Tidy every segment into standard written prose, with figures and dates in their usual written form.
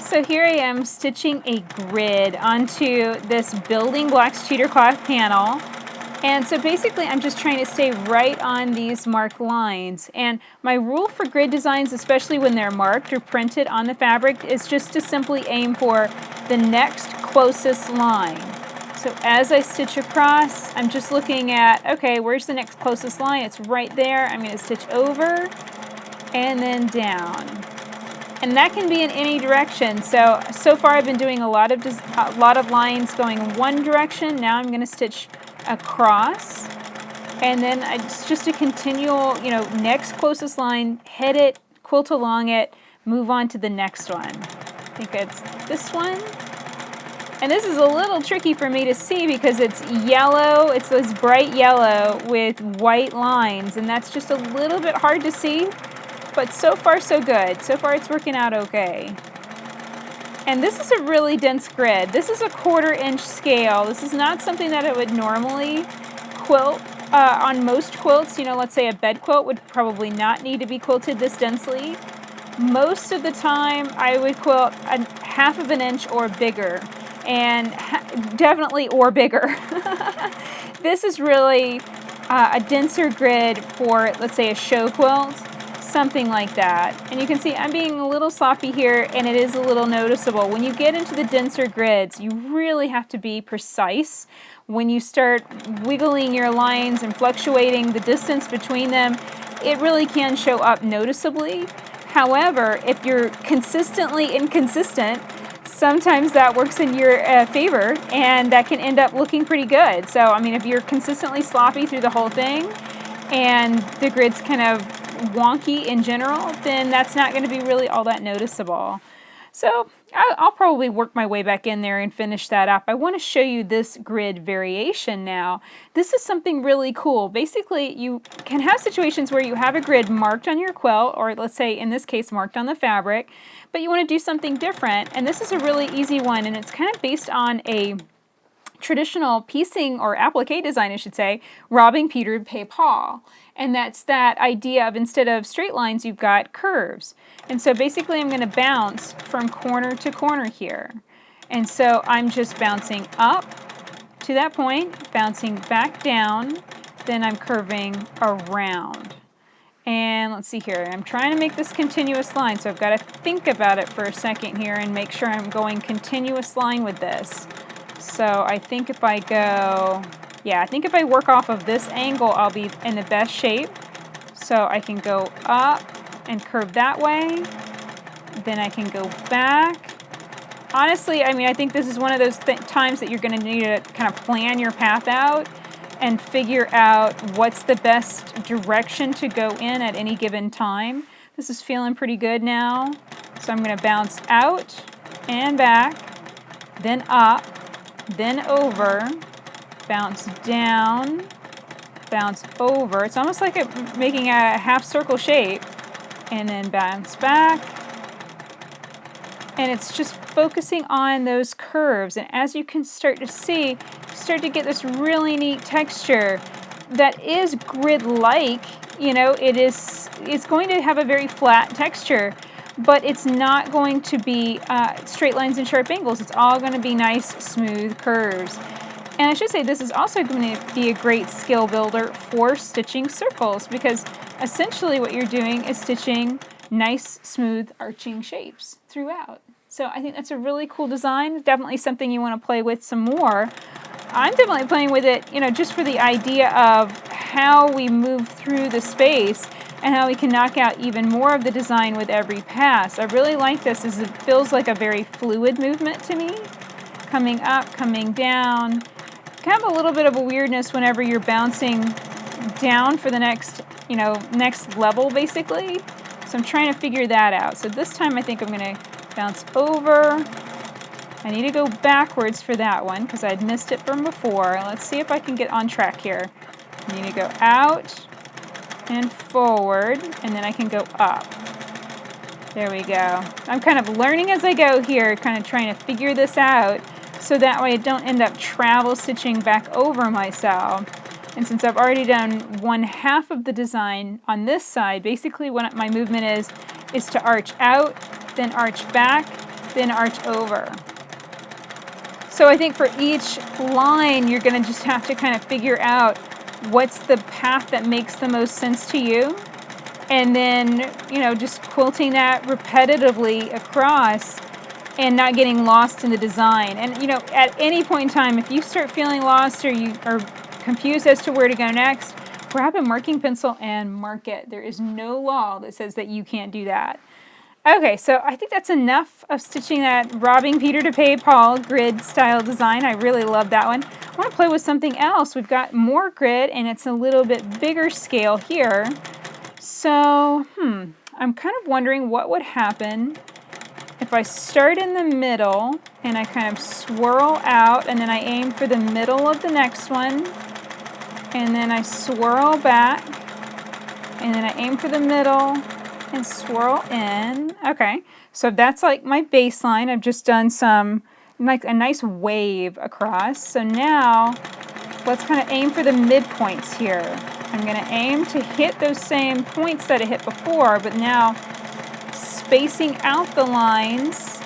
So here I am stitching a grid onto this building blocks cheater cloth panel. And so basically I'm just trying to stay right on these marked lines. And my rule for grid designs, especially when they're marked or printed on the fabric, is just to simply aim for the next closest line. So as I stitch across, I'm just looking at, okay, where's the next closest line? It's right there. I'm going to stitch over and then down. And that can be in any direction. So far I've been doing a lot of lines going one direction. Now I'm going to stitch across, and then it's just a continual, next closest line, head it, quilt along it, move on to the next one. I think it's this one. And this is a little tricky for me to see because it's yellow, it's this bright yellow with white lines, and that's just a little bit hard to see. But so far so good. So far it's working out okay. And this is a really dense grid. This is a 1/4 inch scale. This is not something that I would normally quilt on most quilts. Let's say a bed quilt would probably not need to be quilted this densely. Most of the time I would quilt a 1/2 inch or bigger, and definitely or bigger. This is really a denser grid for, let's say, a show quilt. Something like that. And you can see I'm being a little sloppy here, and it is a little noticeable. When you get into the denser grids, you really have to be precise. When you start wiggling your lines and fluctuating the distance between them, it really can show up noticeably. However, if you're consistently inconsistent, sometimes that works in your favor, and that can end up looking pretty good. So, if you're consistently sloppy through the whole thing, and the grid's kind of wonky in general, then that's not going to be really all that noticeable. So I'll probably work my way back in there and finish that up. I want to show you this grid variation now. This is something really cool. Basically, you can have situations where you have a grid marked on your quilt, or let's say in this case marked on the fabric, but you want to do something different. And this is a really easy one, and it's kind of based on a traditional piecing or applique design, I should say, robbing Peter to pay Paul. And that's that idea of, instead of straight lines, you've got curves. And so basically I'm going to bounce from corner to corner here. And so I'm just bouncing up to that point, bouncing back down, then I'm curving around. And let's see here, I'm trying to make this continuous line, so I've got to think about it for a second here and make sure I'm going continuous line with this. So I think if I go, I think if I work off of this angle, I'll be in the best shape. So I can go up and curve that way. Then I can go back. Honestly, I think this is one of those times that you're going to need to kind of plan your path out and figure out what's the best direction to go in at any given time. This is feeling pretty good now. So I'm going to bounce out and back, then up, then over, bounce down, bounce over. It's almost like making a half circle shape, and then bounce back. And it's just focusing on those curves. And as you can start to see, you start to get this really neat texture that is grid-like. It's going to have a very flat texture, but it's not going to be straight lines and sharp angles. It's all going to be nice, smooth curves. And I should say this is also going to be a great skill builder for stitching circles, because essentially what you're doing is stitching nice, smooth, arching shapes throughout. So I think that's a really cool design. Definitely something you want to play with some more. I'm definitely playing with it, just for the idea of how we move through the space and how we can knock out even more of the design with every pass. I really like this, as it feels like a very fluid movement to me. Coming up, coming down. Kind of a little bit of a weirdness whenever you're bouncing down for the next level, basically. So I'm trying to figure that out. So this time I think I'm going to bounce over. I need to go backwards for that one because I'd missed it from before. Let's see if I can get on track here. I need to go out and forward, and then I can go up. There we go. I'm kind of learning as I go here, kind of trying to figure this out, so that way I don't end up travel stitching back over myself. And since I've already done 1/2 of the design on this side, basically what my movement is to arch out, then arch back, then arch over. So I think for each line, you're going to just have to kind of figure out what's the path that makes the most sense to you. And then, you know, just quilting that repetitively across and not getting lost in the design. And, you know, at any point in time, if you start feeling lost or you are confused as to where to go next, grab a marking pencil and mark it. There is no law that says that you can't do that. Okay, so I think that's enough of stitching that robbing Peter to pay Paul grid style design. I really love that one. I want to play with something else. We've got more grid and it's a little bit bigger scale here. So, I'm kind of wondering what would happen if I start in the middle and I kind of swirl out and then I aim for the middle of the next one and then I swirl back and then I aim for the middle and swirl in. Okay, so that's like my baseline. I've just done some, like a nice wave across. So now let's kind of aim for the midpoints here. I'm going to aim to hit those same points that I hit before, but now spacing out the lines,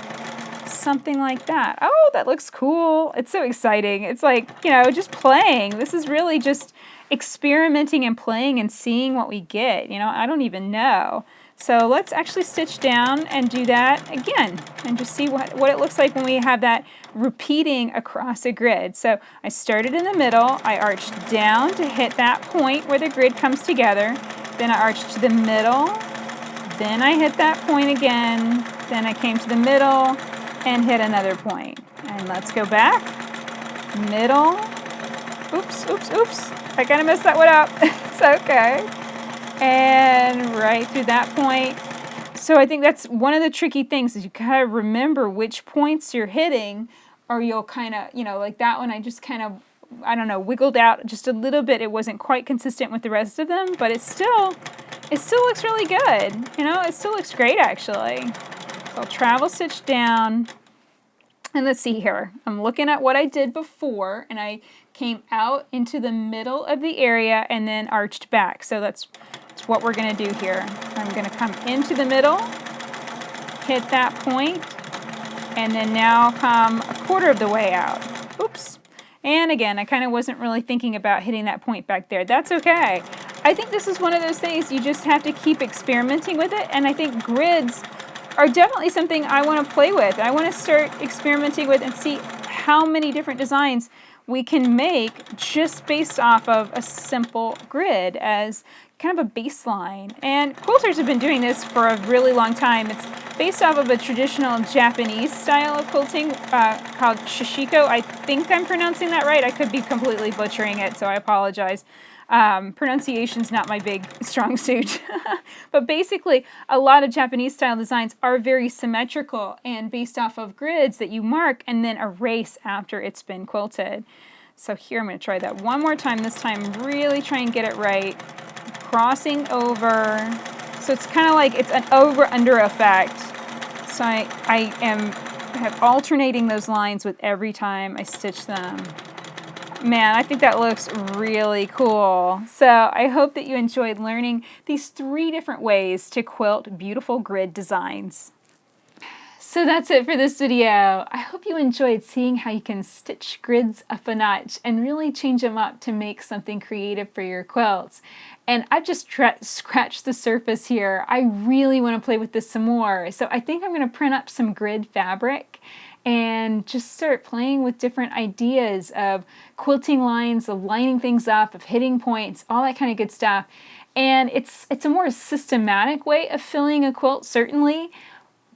something like that. Oh, that looks cool. It's so exciting. It's like, you know, just playing. This is really just experimenting and playing and seeing what we get. You know, I don't even know. So let's actually stitch down and do that again and just see what it looks like when we have that repeating across a grid. So I started in the middle, I arched down to hit that point where the grid comes together, then I arched to the middle, then I hit that point again, then I came to the middle and hit another point. And let's go back, middle, oops, I kind of messed that one up, it's okay. And right through that point. So I think that's one of the tricky things is you kind of remember which points you're hitting or you'll kind of, you know, like that one I just kind of, I don't know, wiggled out just a little bit. It wasn't quite consistent with the rest of them, but it still looks really good. You know, it still looks great actually. So I'll travel stitch down. And let's see here. I'm looking at what I did before and I came out into the middle of the area and then arched back. So that's what we're going to do here. I'm going to come into the middle, hit that point, and then now come a quarter of the way out. Oops. And again, I kind of wasn't really thinking about hitting that point back there. That's okay. I think this is one of those things you just have to keep experimenting with it, and I think grids are definitely something I want to play with. I want to start experimenting with and see how many different designs we can make just based off of a simple grid as kind of a baseline. And quilters have been doing this for a really long time. It's based off of a traditional Japanese style of quilting called shishiko. I think I'm pronouncing that right. I could be completely butchering it, so I apologize. Pronunciation's not my big strong suit. But basically, a lot of Japanese style designs are very symmetrical and based off of grids that you mark and then erase after it's been quilted. So here I'm going to try that one more time. This time really try and get it right. Crossing over. So it's kind of like it's an over-under effect. So I have alternating those lines with every time I stitch them. Man, I think that looks really cool. So I hope that you enjoyed learning these 3 different ways to quilt beautiful grid designs. So that's it for this video. I hope you enjoyed seeing how you can stitch grids up a notch and really change them up to make something creative for your quilts. And I've just scratched the surface here. I really want to play with this some more. So I think I'm going to print up some grid fabric and just start playing with different ideas of quilting lines, of lining things up, of hitting points, all that kind of good stuff. And it's a more systematic way of filling a quilt, certainly,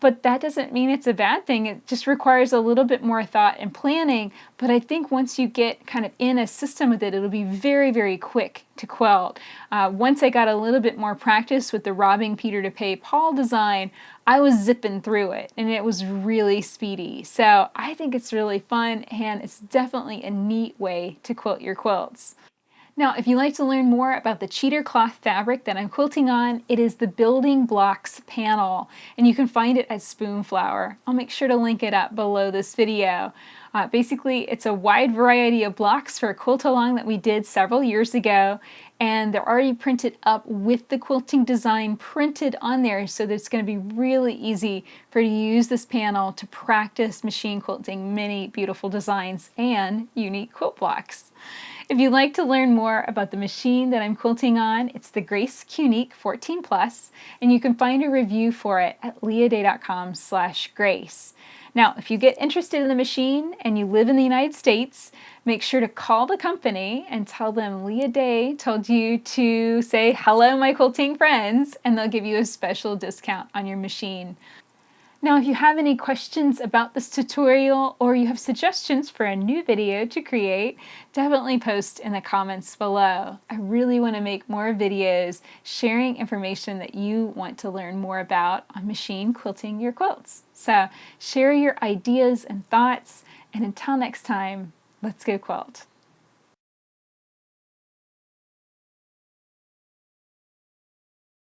but that doesn't mean it's a bad thing. It just requires a little bit more thought and planning. But I think once you get kind of in a system with it, it'll be very, very quick to quilt. Once I got a little bit more practice with the robbing Peter to pay Paul design, I was zipping through it and it was really speedy. So I think it's really fun and it's definitely a neat way to quilt your quilts. Now, if you'd like to learn more about the cheater cloth fabric that I'm quilting on, it is the Building Blocks panel, and you can find it at Spoonflower. I'll make sure to link it up below this video. Basically, it's a wide variety of blocks for a quilt along that we did several years ago, and they're already printed up with the quilting design printed on there, so that it's going to be really easy for you to use this panel to practice machine quilting many beautiful designs and unique quilt blocks. If you'd like to learn more about the machine that I'm quilting on, it's the Grace Qnique 14 Plus, and you can find a review for it at leahday.com/grace. Now, if you get interested in the machine and you live in the United States, make sure to call the company and tell them Leah Day told you to say hello, my quilting friends, and they'll give you a special discount on your machine. Now, if you have any questions about this tutorial or you have suggestions for a new video to create, definitely post in the comments below. I really want to make more videos sharing information that you want to learn more about on machine quilting your quilts. So share your ideas and thoughts, and until next time, let's go quilt.